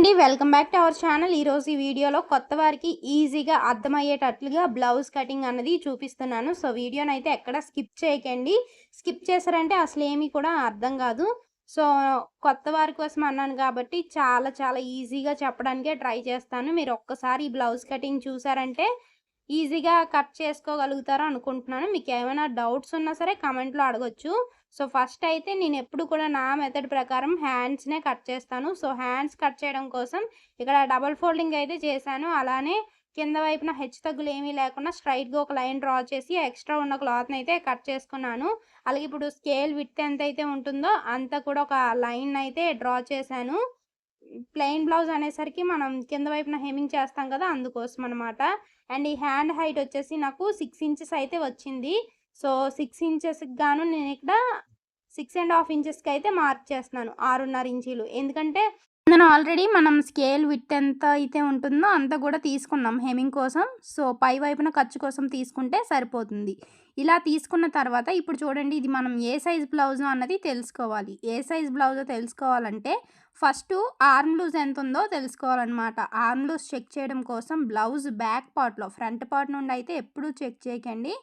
అండి. Welcome back to our channel. ఈరోజు ఈ వీడియోలో కొత్త వారికి ఈజీగా అర్థమయ్యేటట్లుగా బ్లౌజ్ కటింగ్ అన్నది చూపిస్తున్నాను. సో, వీడియోనైతే ఎక్కడ స్కిప్ చేయకండి. స్కిప్ చేశారంటే అసలేమీ కూడా అర్థం కాదు. సో, కొత్త వారి కోసం అన్నాను కాబట్టి చాలా చాలా ఈజీగా చెప్పడానికే ట్రై చేస్తాను. మీరు ఒక్కసారి ఈ బ్లౌజ్ కటింగ్ చూసారంటే ఈజీగా కట్ చేసుకోగలుగుతారు అనుకుంటున్నాను. మీకేమైనా డౌట్స్ ఉన్నా సరే కామెంట్‌లో అడగొచ్చు. సో, ఫస్ట్ అయితే నేనెప్పుడు కూడా నా మెథడ్ ప్రకారం హ్యాండ్స్‌నే కట్ చేస్తాను. సో, హ్యాండ్స్ కట్ చేయడం కోసం ఇక్కడ డబుల్ ఫోల్డింగ్ అయితే చేశాను. అలానే కింద వైపున హెచ్చుతగ్గులేమీ లేకుండా స్ట్రెయిట్‌గా ఒక లైన్ డ్రా చేసి ఎక్స్ట్రా ఉన్న క్లాత్‌నయితే కట్ చేసుకున్నాను. అలాగే ఇప్పుడు స్కేల్ విడ్త్ ఎంతైతే ఉంటుందో అంత కూడా ఒక లైన్‌నయితే డ్రా చేశాను. ప్లెయిన్ బ్లౌజ్ అనేసరికి మనం కింద వైపున హెమ్మింగ్ చేస్తాం కదా! అందుకోసమనమాట. అండ్ ఈ హ్యాండ్ హైట్ వచ్చేసి నాకు 6 ఇంచెస్ అయితే వచ్చింది. సో, 6 ఇంచెస్‌కి గాను నేనిక్కడ 6½ ఇంచెస్‌కి అయితే మార్క్ చేస్తున్నాను. 6½ ఇంచీలు. ఎందుకంటే నేను ఆల్రెడీ మనం స్కేల్ విడ్త్ ఎంత అయితే ఉంటుందో అంత కూడా తీసుకున్నాం హెమ్మింగ్ కోసం. సో, పై వైపున ఖర్చు కోసం తీసుకుంటే సరిపోతుంది. ఇలా తీసుకున్న తర్వాత ఇప్పుడు చూడండి, ఇది మనం ఏ సైజ్ బ్లౌజు అన్నది తెలుసుకోవాలి. ఏ సైజ్ బ్లౌజో తెలుసుకోవాలంటే ఫస్టు ఆర్మ్ లూజ్ ఎంతుందో తెలుసుకోవాలనమాట. ఆర్మ్ లూజ్ చెక్ చేయడం కోసం బ్లౌజ్ బ్యాక్ పార్ట్‌లో, ఫ్రంట్ పార్ట్ నుండి అయితే ఎప్పుడూ చెక్ చేయకండి.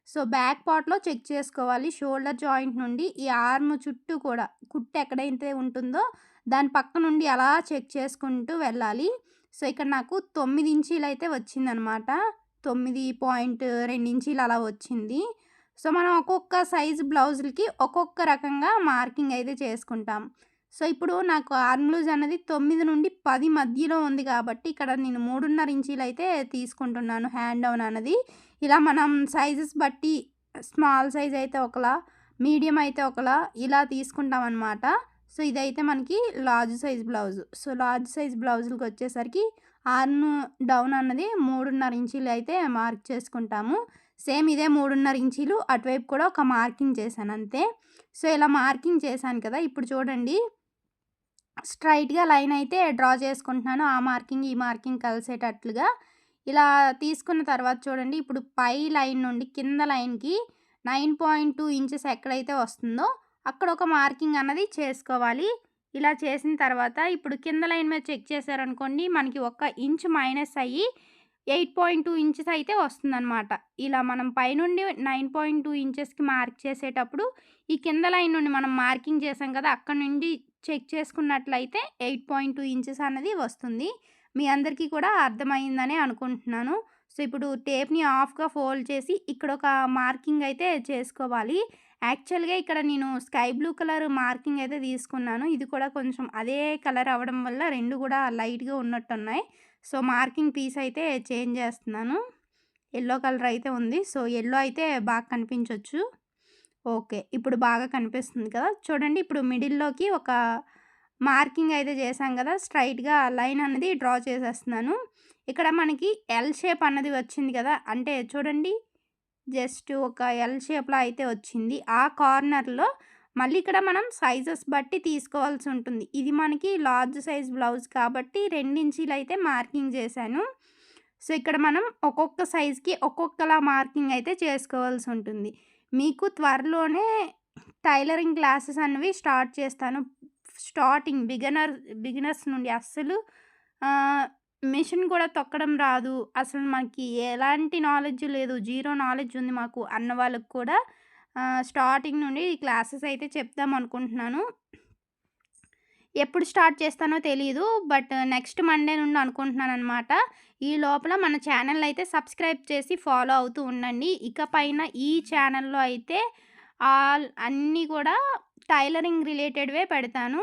సో, బ్యాక్ పార్ట్‌లో చెక్ చేసుకోవాలి. షోల్డర్ జాయింట్ నుండి ఈ ఆర్మ్ చుట్టూ కూడా కుట్టు ఎక్కడైతే ఉంటుందో దాని పక్క నుండి అలా చెక్ చేసుకుంటూ వెళ్ళాలి. సో, ఇక్కడ నాకు 9 ఇంచీలయితే వచ్చిందనమాట. 9.2 ఇంచీలు అలా వచ్చింది. సో, మనం ఒక్కొక్క సైజు బ్లౌజులకి ఒక్కొక్క రకంగా మార్కింగ్ అయితే చేసుకుంటాం. సో, ఇప్పుడు నాకు ఆర్మ్ లూజ్ అన్నది 9 నుండి 10 మధ్యలో ఉంది కాబట్టి ఇక్కడ నేను 3½ ఇంచీలయితే తీసుకుంటున్నాను హ్యాండ్ డౌన్ అన్నది. ఇలా మనం సైజెస్ బట్టి స్మాల్ సైజ్ అయితే ఒకలా, మీడియం అయితే ఒకలా ఇలా తీసుకుంటామనమాట. సో, ఇదైతే మనకి large size blouse. So, large size బ్లౌజులకి వచ్చేసరికి ఆర్మ్ డౌన్ అన్నది 3½ ఇంచీలు అయితే మార్క్ చేసుకుంటాము. సేమ్ ఇదే 3½ ఇంచీలు అటువైపు కూడా ఒక మార్కింగ్ చేశాను అంతే. సో, ఇలా మార్కింగ్ చేశాను కదా! ఇప్పుడు చూడండి, స్ట్రైట్‌గా లైన్ అయితే డ్రా చేసుకుంటున్నాను. ఆ మార్కింగ్, ఈ మార్కింగ్ కలిసేటట్లుగా. ఇలా తీసుకున్న తర్వాత చూడండి, ఇప్పుడు పై లైన్ నుండి కింద లైన్‌కి 9.2 ఇంచెస్ ఎక్కడైతే వస్తుందో అక్కడ ఒక మార్కింగ్ అన్నది చేసుకోవాలి. ఇలా చేసిన తర్వాత ఇప్పుడు కింద లైన్ మీద చెక్ చేశారనుకోండి, మనకి ఒక ఇంచ్ మైనస్ అయ్యి 8.2 ఇంచెస్ అయితే వస్తుందనమాట. ఇలా మనం పైనుండి 9.2 ఇంచెస్‌కి మార్క్ చేసేటప్పుడు ఈ కింద లైన్ నుండి మనం మార్కింగ్ చేసాం కదా! అక్కడ నుండి చెక్ చేసుకున్నట్లయితే 8.2 ఇంచెస్ అన్నది వస్తుంది. మీ అందరికీ కూడా అర్థమైందనే అనుకుంటున్నాను. సో, ఇప్పుడు టేప్‌ని హాఫ్‌గా ఫోల్డ్ చేసి ఇక్కడ ఒక మార్కింగ్ అయితే చేసుకోవాలి. యాక్చువల్‌గా ఇక్కడ నేను స్కై బ్లూ కలర్ మార్కింగ్ అయితే తీసుకున్నాను. ఇది కూడా కొంచెం అదే కలర్ అవ్వడం వల్ల 2 కూడా లైట్‌గా ఉన్నట్టున్నాయి. సో, మార్కింగ్ పీస్ అయితే చేంజ్ చేస్తున్నాను. యెల్లో కలర్ అయితే ఉంది. సో, యెల్లో అయితే బాగా కనిపించొచ్చు. ఓకే. ఇప్పుడు బాగా కనిపిస్తుంది కదా! చూడండి, ఇప్పుడు మిడిల్‌లోకి ఒక మార్కింగ్ అయితే చేశాం కదా! స్ట్రెయిట్‌గా లైన్ అన్నది డ్రా చేసేస్తున్నాను. ఇక్కడ మనకి ఎల్ షేప్ అన్నది వచ్చింది కదా! అంటే చూడండి, జస్ట్ ఒక ఎల్ షేప్‌లో అయితే వచ్చింది. ఆ కార్నర్‌లో మళ్ళీ ఇక్కడ మనం సైజెస్ బట్టి తీసుకోవాల్సి ఉంటుంది. ఇది మనకి లార్జ్ సైజ్ బ్లౌజ్ కాబట్టి 2 ఇంచీలయితే మార్కింగ్ చేశాను. సో, ఇక్కడ మనం ఒక్కొక్క సైజ్‌కి ఒక్కొక్కలా మార్కింగ్ అయితే చేసుకోవాల్సి ఉంటుంది. మీకు త్వరలోనే టైలరింగ్ క్లాసెస్ అనేవి స్టార్ట్ చేస్తాను. స్టార్టింగ్ బిగినర్స్ నుండి అస్సలు ఆహ్, మిషన్ కూడా తొక్కడం రాదు, అసలు మనకి ఎలాంటి నాలెడ్జ్ లేదు, జీరో నాలెడ్జ్ ఉంది మాకు అన్న వాళ్ళకి కూడా స్టార్టింగ్ నుండి క్లాసెస్ అయితే చెప్దాం అనుకుంటున్నాను. ఎప్పుడు స్టార్ట్ చేస్తానో తెలీదు. బట్ నెక్స్ట్ మండే నుండి అనుకుంటున్నాననమాట. ఈ లోపల మన ఛానల్ అయితే సబ్స్క్రైబ్ చేసి ఫాలో అవుతూ ఉండండి. ఇకపైన ఈ ఛానల్‌లో అయితే అన్నీ కూడా టైలరింగ్ రిలేటెడ్‌వే పెడతాను.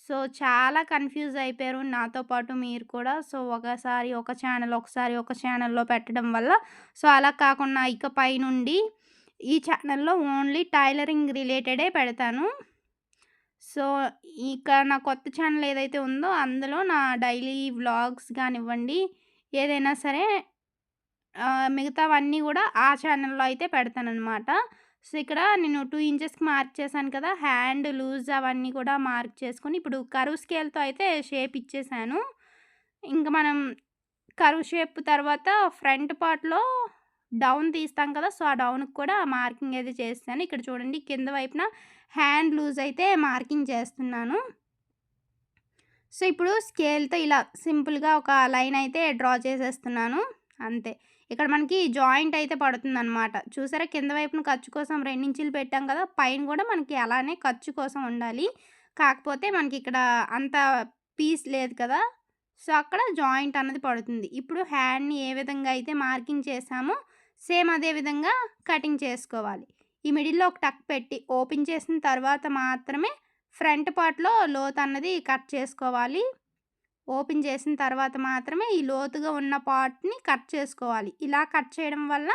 సో, చాలా కన్‌ఫ్యూజ్ అయిపోయారు నాతో పాటు మీరు కూడా. సో, ఒకసారి ఒక ఛానల్, ఒకసారి ఒక ఛానల్‌లో పెట్టడం వల్ల సో, అలా కాకుండా ఇకపై నుండి ఈ ఛానల్‌లో ఓన్లీ టైలరింగ్ రిలేటెడే పెడతాను. సో, ఇక నా కొత్త ఛానల్ ఏదైతే ఉందో అందులో నా డైలీ వ్లాగ్స్ గానివ్వండి, ఏదైనా సరే మిగతావన్నీ గూడా ఆ ఛానల్‌లో అయితే పెడతాననమాట. సో, ఇక్కడ నేను 2 ఇంచెస్‌కి మార్క్ చేశాను కదా! హ్యాండ్ లూజ్ అవన్నీ కూడా మార్క్ చేసుకొని, ఇప్పుడు కర్వ్ స్కేల్‌తో అయితే షేప్ ఇచ్చేసాను. ఇంక మనం కర్వ్ షేప్ తర్వాత ఫ్రంట్ పార్ట్‌లో డౌన్ తీస్తాం కదా! సో, ఆ డౌన్‌కి కూడా మార్కింగ్ అయితే చేసేసాను. ఇక్కడ చూడండి, కింద వైపున హ్యాండ్ లూజ్ అయితే మార్కింగ్ చేస్తున్నాను. సో, ఇప్పుడు స్కేల్‌తో ఇలా సింపుల్‌గా ఒక లైన్ అయితే డ్రా చేసేస్తున్నాను. అంతే. ఇక్కడ మనకి జాయింట్ అయితే పడుతుందనమాట. చూసారా కింద వైపున ఖర్చు కోసం 2 ఇంచులు పెట్టాం కదా! పైన కూడా మనకి అలానే ఖర్చు కోసం ఉండాలి. కాకపోతే మనకిక్కడ అంత పీస్ లేదు కదా! సో, అక్కడ జాయింట్ అన్నది పడుతుంది. ఇప్పుడు హ్యాండ్‌ని ఏ విధంగా అయితే మార్కింగ్ చేసామో సేమ్ అదే విధంగా కటింగ్ చేసుకోవాలి. ఈ మిడిల్‌లో ఒక టక్ పెట్టి ఓపెన్ చేసిన తర్వాత మాత్రమే ఫ్రంట్ పార్ట్‌లో లోతన్నది కట్ చేసుకోవాలి. ఓపెన్ చేసిన తర్వాత మాత్రమే ఈ లోతుగా ఉన్న పార్ట్‌ని కట్ చేసుకోవాలి. ఇలా కట్ చేయడం వల్ల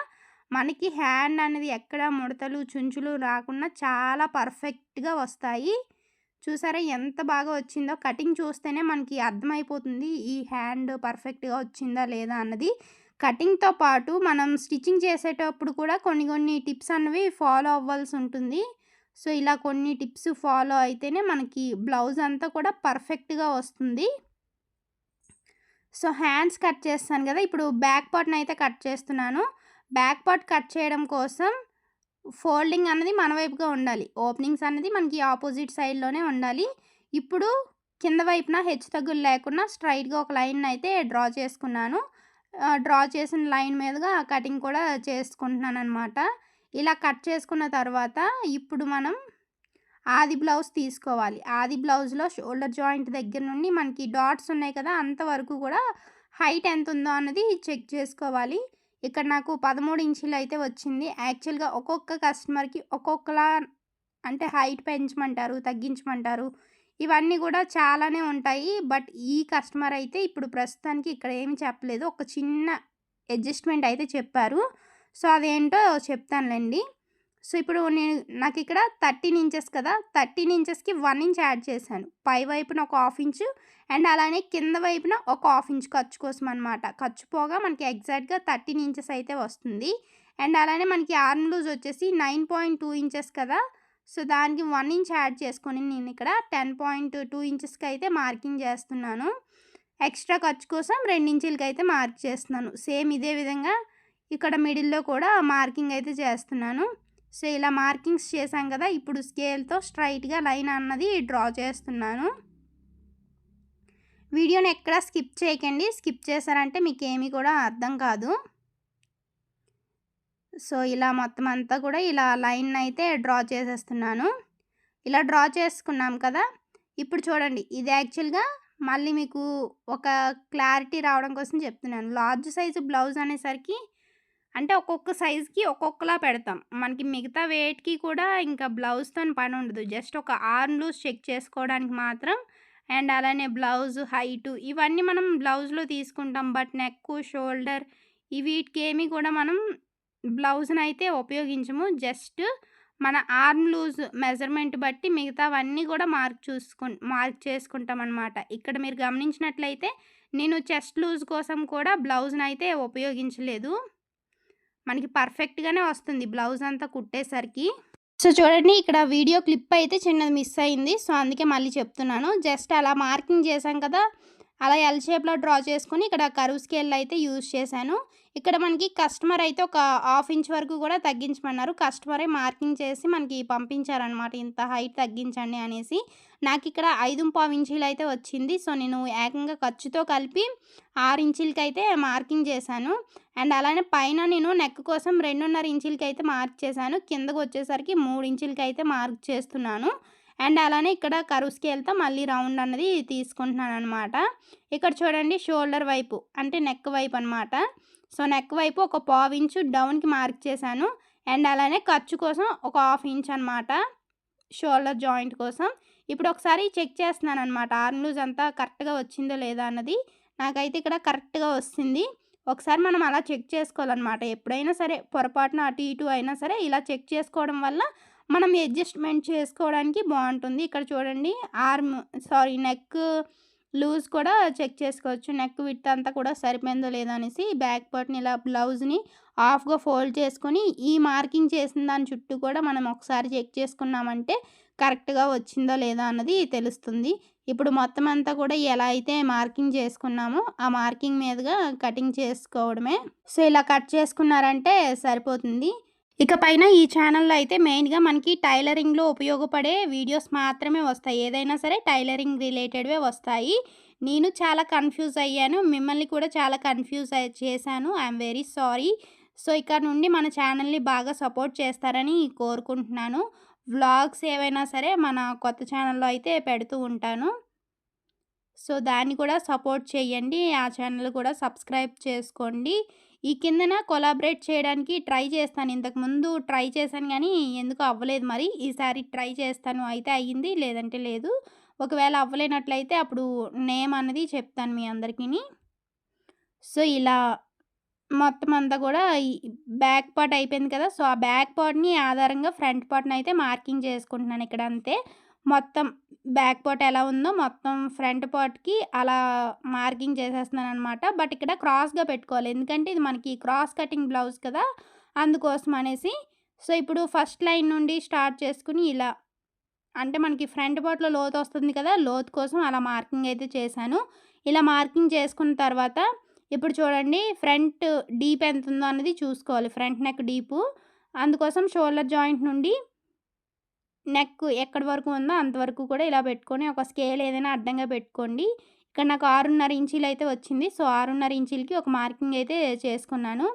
మనకి హ్యాండ్ అనేది ఎక్కడ ముడతలు, చుంచులు రాకుండా చాలా పర్ఫెక్ట్‌గా వస్తాయి. చూసారా ఎంత బాగా వచ్చిందో? కటింగ్ చూస్తేనే మనకి అర్థమైపోతుంది ఈ హ్యాండ్ పర్ఫెక్ట్‌గా వచ్చిందా లేదా అన్నది. కటింగ్‌తో పాటు మనం స్టిచ్చింగ్ చేసేటప్పుడు కూడా కొన్ని కొన్ని టిప్స్ అన్నవి ఫాలో అవ్వాల్సి ఉంటుంది. సో, ఇలా కొన్ని టిప్స్ ఫాలో అయితేనే మనకి బ్లౌజ్ అంతా కూడా పర్ఫెక్ట్‌గా వస్తుంది. సో, హ్యాండ్స్ కట్ చేస్తాను గదా! ఇప్పుడు బ్యాక్ పార్ట్‌నయితే కట్ చేస్తున్నాను. బ్యాక్ పార్ట్ కట్ చేయడం కోసం ఫోల్డింగ్ అన్నది మన వైపుగా ఉండాలి. ఓపెనింగ్స్ అనేది మనకి ఆపోజిట్ సైడ్‌లోనే ఉండాలి. ఇప్పుడు కింద వైపున హెచ్చుతగ్గులు లేకుండా స్ట్రెయిట్‌గా ఒక లైన్‌నయితే డ్రా చేసుకున్నాను. డ్రా చేసిన లైన్ మీదుగా కటింగ్ కూడా చేసుకుంటున్నాననమాట. ఇలా కట్ చేసుకున్న తర్వాత ఇప్పుడు మనం ఆది బ్లౌజ్ తీసుకోవాలి. ఆది బ్లౌజ్‌లో షోల్డర్ జాయింట్ దగ్గర నుండి మనకి డాట్స్ ఉన్నాయి కదా! అంతవరకు కూడా హైట్ ఎంతుందో అన్నది చెక్ చేసుకోవాలి. ఇక్కడ నాకు 13 ఇంచులయితే వచ్చింది. యాక్చువల్‌గా ఒక్కొక్క కస్టమర్‌కి ఒక్కొక్కలా అంటే హైట్ పెంచమంటారు, తగ్గించమంటారు. ఇవన్నీ కూడా చాలానే ఉంటాయి. బట్ ఈ కస్టమర్ అయితే ఇప్పుడు ప్రస్తుతానికి ఇక్కడ ఏమి చెప్పలేదు. ఒక చిన్న అడ్జస్ట్‌మెంట్ అయితే చెప్పారు. సో, అదేంటో చెప్తానులెండి. సో, ఇప్పుడు నాకిక్కడ 13 ఇంచెస్ కదా! 13 ఇంచెస్‌కి 1 ఇంచ్ యాడ్ చేశాను. పై వైపున ఒక హాఫ్ ఇంచు అండ్ అలానే కింద వైపున ఒక హాఫ్ ఇంచ్ ఖర్చు కోసం అనమాట. ఖర్చు పోగా మనకి ఎగ్జాక్ట్‌గా 13 ఇంచెస్ అయితే వస్తుంది. అండ్ అలానే మనకి ఆర్మ్ లూజ్ వచ్చేసి 9.2 ఇంచెస్ కదా! సో, దానికి 1 ఇంచ్ యాడ్ చేసుకొని నేనిక్కడ 10.2 ఇంచెస్‌కి అయితే మార్కింగ్ చేస్తున్నాను. ఎక్స్ట్రా ఖర్చు కోసం 2 ఇంచులకైతే మార్క్ చేస్తున్నాను. సేమ్ ఇదే విధంగా ఇక్కడ మిడిల్‌లో కూడా మార్కింగ్ అయితే చేస్తున్నాను. సో, ఇలా మార్కింగ్స్ చేశాం కదా! ఇప్పుడు స్కేల్‌తో స్ట్రెయిట్‌గా లైన్ అన్నది డ్రా చేస్తున్నాను. వీడియోని ఎక్కడ స్కిప్ చేయకండి. స్కిప్ చేశారంటే మీకేమీ కూడా అర్థం కాదు. సో, ఇలా మొత్తం అంతా కూడా ఇలా లైన్‌నయితే డ్రా చేసేస్తున్నాను. ఇలా డ్రా చేసుకున్నాం కదా! ఇప్పుడు చూడండి ఇది యాక్చువల్‌గా మళ్ళీ మీకు ఒక క్లారిటీ రావడం కోసం చెప్తున్నాను. లార్జ్ సైజు బ్లౌజ్ అనేసరికి అంటే ఒక్కొక్క సైజ్‌కి ఒక్కొక్కలా పెడతాం. మనకి మిగతా వెయిట్‌కి కూడా ఇంకా బ్లౌజ్‌తోని పనుండదు. జస్ట్ ఒక ఆర్మ్ లూజ్ చెక్ చేసుకోవడానికి మాత్రం అండ్ అలానే బ్లౌజ్ హైటు ఇవన్నీ మనం బ్లౌజ్‌లో తీసుకుంటాం. బట్ నెక్కు, షోల్డర్ వీటికేమి కూడా మనం బ్లౌజ్‌నయితే ఉపయోగించము. జస్ట్ మన ఆర్మ్ లూజ్ మెజర్‌మెంట్ బట్టి మిగతావన్నీ కూడా మార్క్ చేసుకుంటామనమాట. ఇక్కడ మీరు గమనించినట్లయితే నేను చెస్ట్ లూజ్ కోసం కూడా బ్లౌజ్‌నయితే ఉపయోగించలేదు. మనకి పర్ఫెక్ట్‌గానే వస్తుంది బ్లౌజ్ అంతా కుట్టేసరికి. సో, చూడండి ఇక్కడ వీడియో క్లిప్ అయితే చిన్నది మిస్ అయింది. సో, అందుకే మళ్ళీ చెప్తున్నాను. జస్ట్ అలా మార్కింగ్ చేశాం కదా! అలా ఎల్ షేప్‌లో డ్రా చేసుకొని ఇక్కడ కర్వ్ స్కేల్ అయితే యూజ్ చేశాను. ఇక్కడ మనకి కస్టమర్ అయితే ఒక హాఫ్ ఇంచ్ వరకు కూడా తగ్గించమన్నారు. కస్టమరే మార్కింగ్ చేసి మనకి పంపించారనమాట. ఇంత హైట్ తగ్గించండి అనేసి. నాకిక్కడ 5.25 ఇంచీలు అయితే వచ్చింది. సో, నేను ఏకంగా ఖర్చుతో కలిపి 6 ఇంచీలకైతే మార్కింగ్ చేశాను. అండ్ అలానే పైన నేను నెక్ కోసం 2.5 ఇంచీలకైతే మార్క్ చేశాను. కిందకొచ్చేసరికి 3 ఇంచులకైతే మార్క్ చేస్తున్నాను. అండ్ అలానే ఇక్కడ కర్వ్ స్కేల్‌తో మళ్ళీ రౌండ్ అన్నది తీసుకుంటున్నాననమాట. ఇక్కడ చూడండి షోల్డర్ వైపు అంటే నెక్ వైపు అనమాట. సో, నెక్ వైపు ఒక పావు ఇంచు డౌన్‌కి మార్క్ చేశాను. అండ్ అలానే ఖర్చు కోసం ఒక హాఫ్ ఇంచ్ అనమాట. షోల్డర్ జాయింట్ కోసం. ఇప్పుడు ఒకసారి చెక్ చేస్తున్నాననమాట. ఆర్మ్ లూజ్ అంతా కరెక్ట్‌గా వచ్చిందో లేదా అన్నది. నాకైతే ఇక్కడ కరెక్ట్‌గా వస్తుంది. ఒకసారి మనం అలా చెక్ చేసుకోవాలనమాట. ఎప్పుడైనా సరే పొరపాటున అటు ఇటు అయినా సరే ఇలా చెక్ చేసుకోవడం వల్ల మనం అడ్జస్ట్‌మెంట్ చేసుకోవడానికి బావుంటుంది. ఇక్కడ చూడండి నెక్ లూజ్ కూడా చెక్ చేసుకోవచ్చు. నెక్ విడ్త్ అంతా కూడా సరిపోయిందో లేదో అనేసి బ్యాక్ పార్ట్‌ని ఇలా బ్లౌజ్‌ని హాఫ్‌గా ఫోల్డ్ చేసుకొని ఈ మార్కింగ్ చేసిన దాని చుట్టూ కూడా మనం ఒకసారి చెక్ చేసుకున్నామంటే కరెక్ట్‌గా వచ్చిందో లేదా అన్నది తెలుస్తుంది. ఇప్పుడు మొత్తం అంతా కూడా ఎలా అయితే మార్కింగ్ చేసుకున్నామో ఆ మార్కింగ్ మీదుగా కటింగ్ చేసుకోవడమే. సో, ఇలా కట్ చేసుకున్నారంటే సరిపోతుంది. ఇకపైన ఈ ఛానల్‌లో అయితే మెయిన్‌గా మనకి టైలరింగ్‌లో ఉపయోగపడే వీడియోస్ మాత్రమే వస్తాయి. ఏదైనా సరే టైలరింగ్ రిలేటెడ్‌వే వస్తాయి. నేను చాలా కన్‌ఫ్యూజ్ అయ్యాను. మిమ్మల్ని కూడా చాలా కన్‌ఫ్యూజ్ చేశాను. I am very sorry. So, ఇక నుండి మన ఛానల్‌ని బాగా సపోర్ట్ చేస్తారని కోరుకుంటున్నాను. వ్లాగ్స్ ఏవైనా సరే మన కొత్త ఛానల్‌లో అయితే పెడుతూ ఉంటాను. సో, దాన్ని కూడా సపోర్ట్ చేయండి. ఆ ఛానల్ కూడా సబ్స్క్రైబ్ చేసుకోండి. ఈ కిందన కొలాబరేట్ చేయడానికి ట్రై చేస్తాను. ఇంతకుముందు ట్రై చేశాను గానీ, ఎందుకో అవ్వలేదు మరి. ఈసారి ట్రై చేస్తాను. అయితే అయ్యింది, లేదంటే లేదు. ఒకవేళ అవ్వలేనట్లయితే అప్పుడు నేమ్ అన్నది చెప్తాను మీ అందరికిని. సో, ఇలా మొత్తం అంతా కూడా ఈ బ్యాక్ పార్ట్ అయిపోయింది కదా! సో, ఆ బ్యాక్ పార్ట్‌ని ఆధారంగా ఫ్రంట్ పార్ట్‌నయితే మార్కింగ్ చేసుకుంటున్నాను ఇక్కడ అంతే. మొత్తం బ్యాక్ పార్ట్ ఎలా ఉందో మొత్తం ఫ్రంట్ పార్ట్‌కి అలా మార్కింగ్ చేసేస్తున్నాననమాట. బట్ ఇక్కడ క్రాస్‌గా పెట్టుకోవాలి. ఎందుకంటే ఇది మనకి క్రాస్ కటింగ్ బ్లౌజ్ కదా! అందుకోసం అనేసి. సో, ఇప్పుడు ఫస్ట్ లైన్ నుండి స్టార్ట్ చేసుకొని ఇలా అంటే మనకి ఫ్రంట్ పార్ట్‌లో లోతొస్తుంది కదా! లోతు కోసం అలా మార్కింగ్ అయితే చేశాను. ఇలా మార్కింగ్ చేసుకున్న తర్వాత ఇప్పుడు చూడండి ఫ్రంట్ డీప్ ఎంతుందో అన్నది చూసుకోవాలి. Front neck deep. అందుకోసం షోల్డర్ జాయింట్ నుండి నెక్ ఎక్కడి వరకు ఉందో అంతవరకు కూడా ఇలా పెట్టుకొని ఒక స్కేల్ ఏదైనా అడ్డంగా పెట్టుకోండి. ఇక్కడ నాకు 6.5 ఇంచీలయితే వచ్చింది. సో, 6.5 ఇంచీలకి ఒక మార్కింగ్ అయితే చేసుకున్నాను.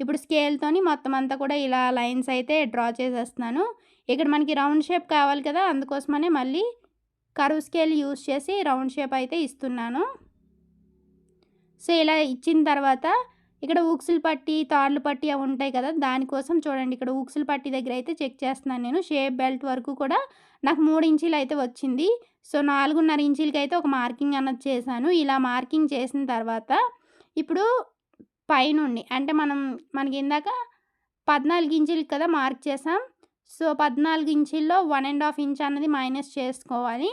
ఇప్పుడు స్కేల్‌తోని మొత్తం అంతా కూడా ఇలా లైన్స్ అయితే డ్రా చేసేస్తున్నాను. ఇక్కడ మనకి రౌండ్ షేప్ కావాలి కదా! అందుకోసమనే మళ్ళీ కర్వ్ స్కేల్ యూజ్ చేసి రౌండ్ షేప్ అయితే ఇస్తున్నాను. సో, ఇలా ఇచ్చిన తర్వాత ఇక్కడ ఊక్సులు పట్టి, తాళ్ళు పట్టి అవి ఉంటాయి కదా! దానికోసం చూడండి ఇక్కడ ఊక్సులు పట్టి దగ్గర అయితే చెక్ చేస్తున్నాను నేను. షేప్ బెల్ట్ వరకు కూడా నాకు 3 ఇంచీలు అయితే వచ్చింది. సో, 4.5 ఇంచీలకైతే ఒక మార్కింగ్ అన్నది చేశాను. ఇలా మార్కింగ్ చేసిన తర్వాత ఇప్పుడు పైనుండి అంటే మనకి ఇందాక 14 ఇంచీలకి కదా మార్క్ చేసాం. సో, 14 ఇంచీల్లో 1½ ఇంచ్ అన్నది మైనస్ చేసుకోవాలి.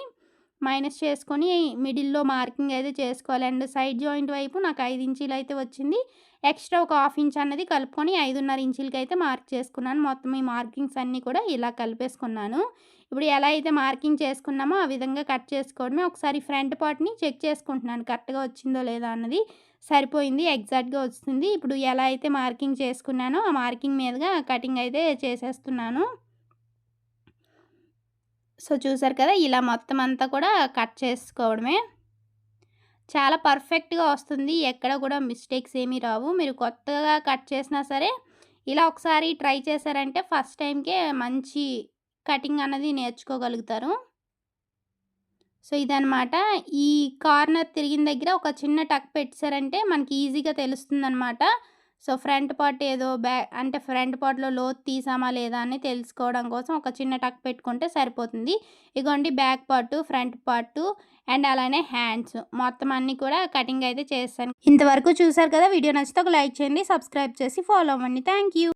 మైనస్ చేసుకొని మిడిల్‌లో మార్కింగ్ అయితే చేసుకోవాలి. అండ్ సైడ్ జాయింట్ వైపు నాకు 5 ఇంచీలు అయితే వచ్చింది. ఎక్స్‌ట్రా ఒక ½ ఇంచ్ అన్నది కలుపుకొని 5.5 ఇంచీలకైతే మార్క్ చేసుకున్నాను. మొత్తం ఈ మార్కింగ్స్ అన్నీ కూడా ఇలా కలిపేసుకున్నాను. ఇప్పుడు ఎలా అయితే మార్కింగ్ చేసుకున్నామో ఆ విధంగా కట్ చేసుకోవడమే. ఒకసారి ఫ్రంట్ పార్ట్‌ని చెక్ చేసుకుంటున్నాను కరెక్ట్‌గా వచ్చిందో లేదా అన్నది. సరిపోయింది. ఎగ్జాక్ట్‌గా వస్తుంది. ఇప్పుడు ఎలా అయితే మార్కింగ్ చేసుకున్నానో ఆ మార్కింగ్ మీదుగా కటింగ్ అయితే చేసేస్తున్నాను. సో, చూసారు కదా! ఇలా మొత్తం అంతా కూడా కట్ చేసుకోవడమే. చాలా పర్ఫెక్ట్‌గా వస్తుంది. ఎక్కడ కూడా మిస్టేక్స్ ఏమీ రావు. మీరు కొత్తగా కట్ చేసినా సరే, ఇలా ఒకసారి ట్రై చేశారంటే ఫస్ట్ టైమ్‌కే మంచి కటింగ్ అన్నది నేర్చుకోగలుగుతారు. సో, ఇదనమాట. ఈ కార్నర్ తిరిగిన దగ్గర ఒక చిన్న టక్ పెట్టేసారంటే మనకి ఈజీగా తెలుస్తుందనమాట. సో, ఫ్రంట్ పార్ట్ ఏదో అంటే ఫ్రంట్ పార్ట్‌లో లోతు తీసామా లేదా అని తెలుసుకోవడం కోసం ఒక చిన్న టక్ పెట్టుకుంటే సరిపోతుంది. ఇగోండి back part, front part and అలానే హ్యాండ్స్ మొత్తం అన్నీ కూడా కటింగ్ అయితే చేశాను. ఇంతవరకు చూసారు కదా! వీడియో నచ్చితే ఒక లైక్ చేయండి, సబ్స్క్రైబ్ చేసి ఫాలో అవ్వండి. Thank you.